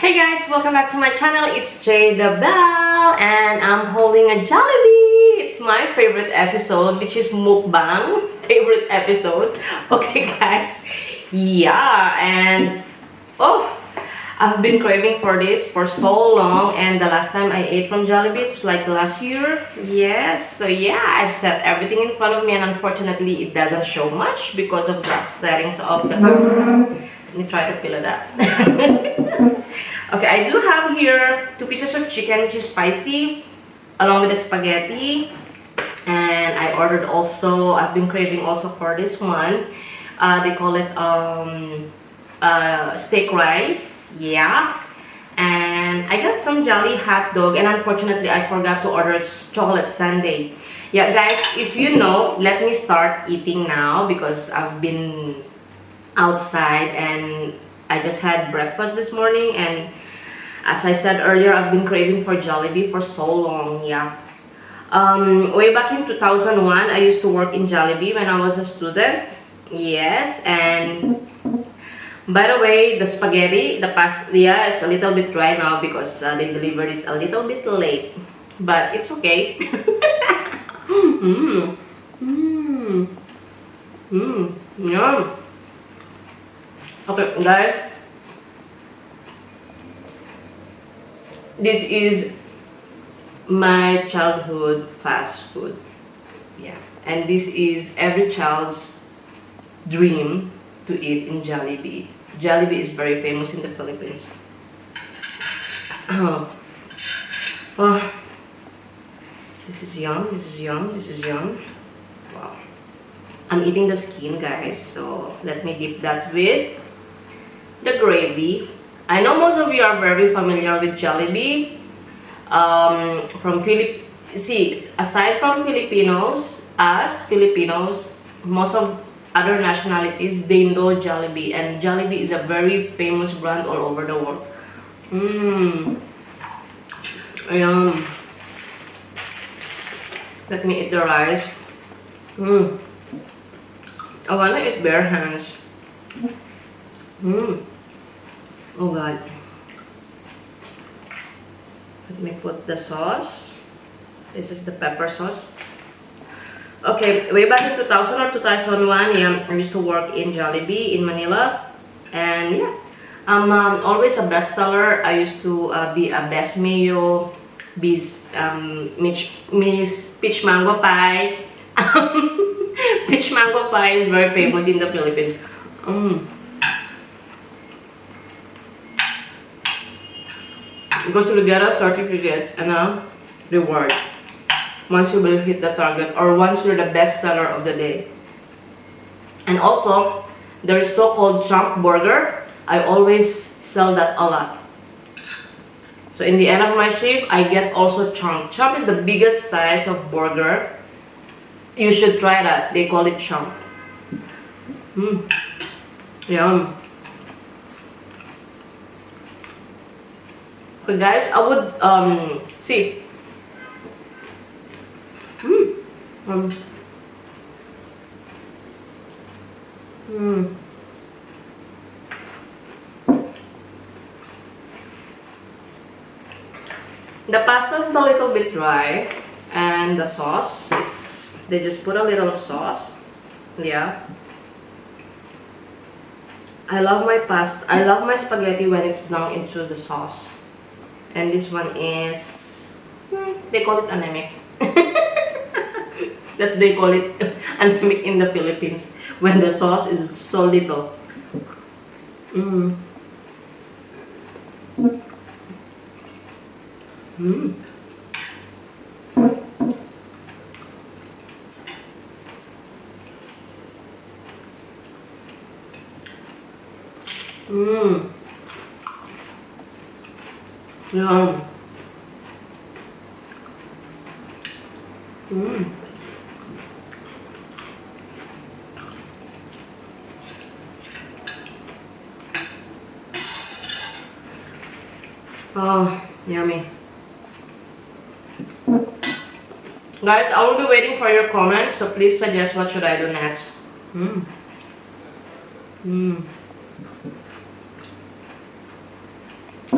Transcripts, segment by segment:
Hey guys, welcome back to my channel. It's Jaythebell and I'm holding a Jollibee. It's my favorite episode, which is Mukbang. Favorite episode. Okay guys. Yeah, and I've been craving for this for so long, and the last time I ate from Jollibee, it was like last year. Yes, so yeah, I've set everything in front of me, and unfortunately it doesn't show much because of the settings of the camera. Let me try to fill it up. Okay, I do have here 2 pieces of chicken, which is spicy, along with the spaghetti. And I ordered also, I've been craving also for this one. They call it steak rice. Yeah. And I got some Jolly hot dog, and unfortunately I forgot to order chocolate sundae. Yeah, guys, if you know, let me start eating now because I've been outside and I just had breakfast this morning, and as I said earlier, I've been craving for Jollibee for so long. Yeah. Way back in 2001, I used to work in Jollibee when I was a student. Yes, and by the way, the spaghetti, yeah, it's a little bit dry now because they delivered it a little bit late, but it's okay. Mmm, mmm, mmm, yum. Okay, guys, this is my childhood fast food. Yeah, and this is every child's dream to eat in Jollibee. Jollibee is very famous in the Philippines. Oh, this is yum, this is yum, this is yum. Wow. I'm eating the skin, guys, so let me dip that with the gravy. I know most of you are very familiar with Jollibee. Aside from Filipinos, us Filipinos, most of other nationalities, they know Jollibee, and Jollibee is a very famous brand all over the world. Mmm. Yum. Let me eat the rice. Mmm. I wanna eat bare hands. Mmm. Oh god. Let me put the sauce. This is the pepper sauce. Okay, way back in 2000 or 2001, yeah, I used to work in Jollibee in Manila. And yeah, I'm always a bestseller. I used to be a best mayo, Miss Peach Mango Pie. Peach Mango Pie is very famous in the Philippines. Because you will get a certificate and a reward once you will hit the target, or once you're the best seller of the day. And also, there is so-called chunk burger. I always sell that a lot. So in the end of my shift, I get also chunk. Chunk is the biggest size of burger. You should try that. They call it chunk. Yum. But guys, I would see. The pasta is a little bit dry, and the sauce, they just put a little sauce. Yeah. I love my pasta. I love my spaghetti when it's down into the sauce. And this one is, they call it anemic. That's they call it anemic in the Philippines when the sauce is so little. Mmm. Mmm. Mmm. Yum. Mmm. Oh, yummy. Guys, I will be waiting for your comments, so please suggest what should I do next. Mmm. Mmm.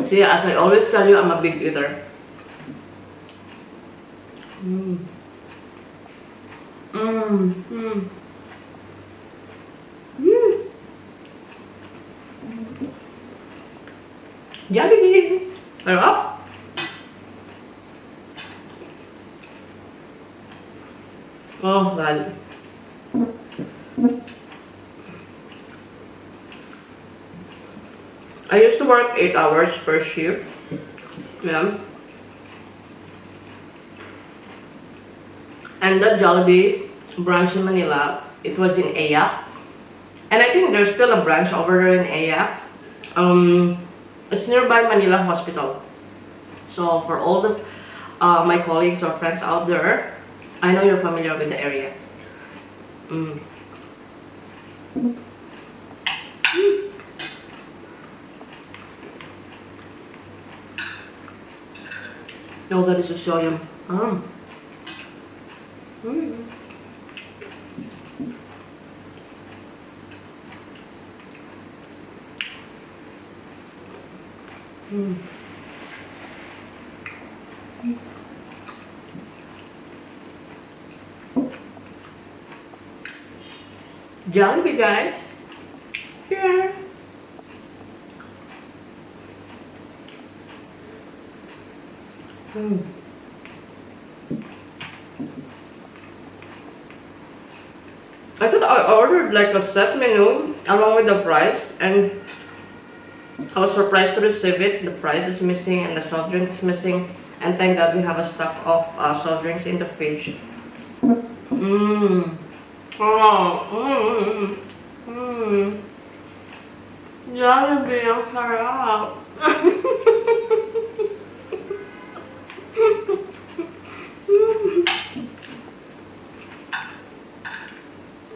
See, as I always tell you, I'm a big eater. Mm. Mm. Mm. Mm. Jollibee! Sarap! Oh God. I used to work 8 hours per shift. Yeah. And that Jollibee branch in Manila, it was in Ayak. And I think there's still a branch over there in Ayak. It's nearby Manila Hospital. So for all the my colleagues or friends out there, I know you're familiar with the area. Mm. Oh, that is a so yum. Mm. Mm. Jollibee, guys. Here. Mm. I thought I ordered like a set menu along with the fries, and I was surprised to receive it. The fries is missing and the soft drink is missing. And thank God we have a stock of soft drinks in the fridge. Mmm. Oh. Mmm. Jollibee, ang sarap.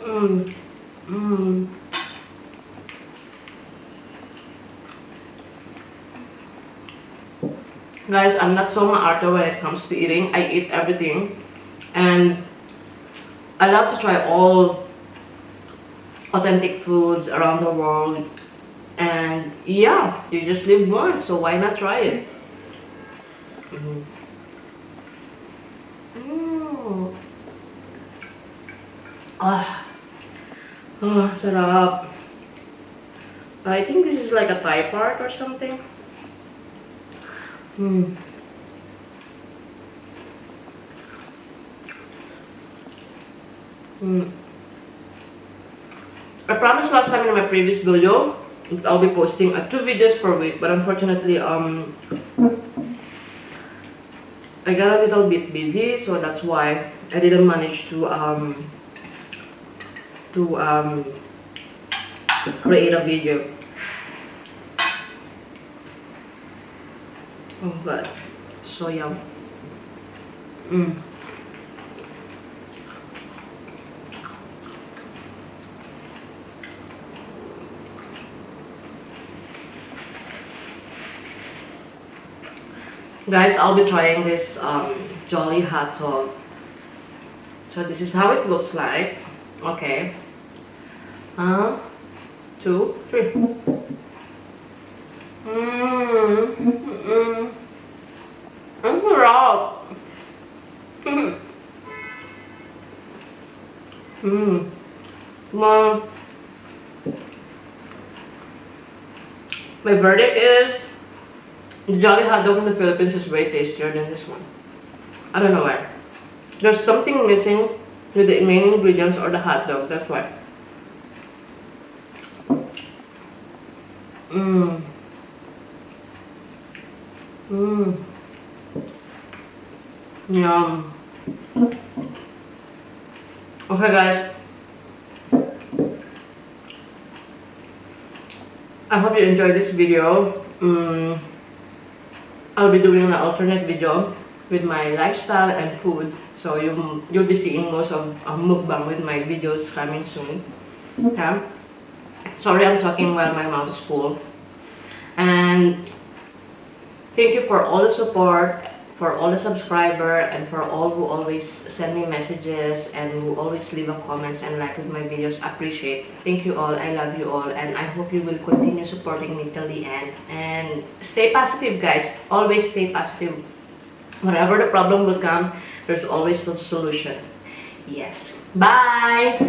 Mmm. Mmm. Guys, I'm not so maarte when it comes to eating. I eat everything. And I love to try all authentic foods around the world. And yeah, you just live once, so why not try it? Mm. Mm. Ah, sarap. I think this is like a Thai part or something. Mm. Mm. I promised last time in my previous video that I'll be posting 2 videos per week, but unfortunately I got a little bit busy, so that's why I didn't manage to create a video. Oh God, so yum. Mm. Guys, I'll be trying this Jolly hot dog. So this is how it looks like. Okay. 2, 3. Ang sarap. My, my verdict is the Jolly hot dog in the Philippines is way tastier than this one. I don't know why. There's something missing with the main ingredients or the hot dog, that's why. Mmm. Mmm. Yum. Okay guys. I hope you enjoyed this video. I'll be doing an alternate video with my lifestyle and food, so you'll be seeing most of mukbang with my videos coming soon. Okay? Sorry, I'm talking while my mouth is full. And thank you for all the support for all the subscriber and for all who always send me messages and who always leave a comments and like with my videos. Appreciate. Thank you all. I love you all, and I hope you will continue supporting me till the end. And stay positive, guys. Always stay positive. Whatever the problem will come, there's always a solution. Yes. Bye.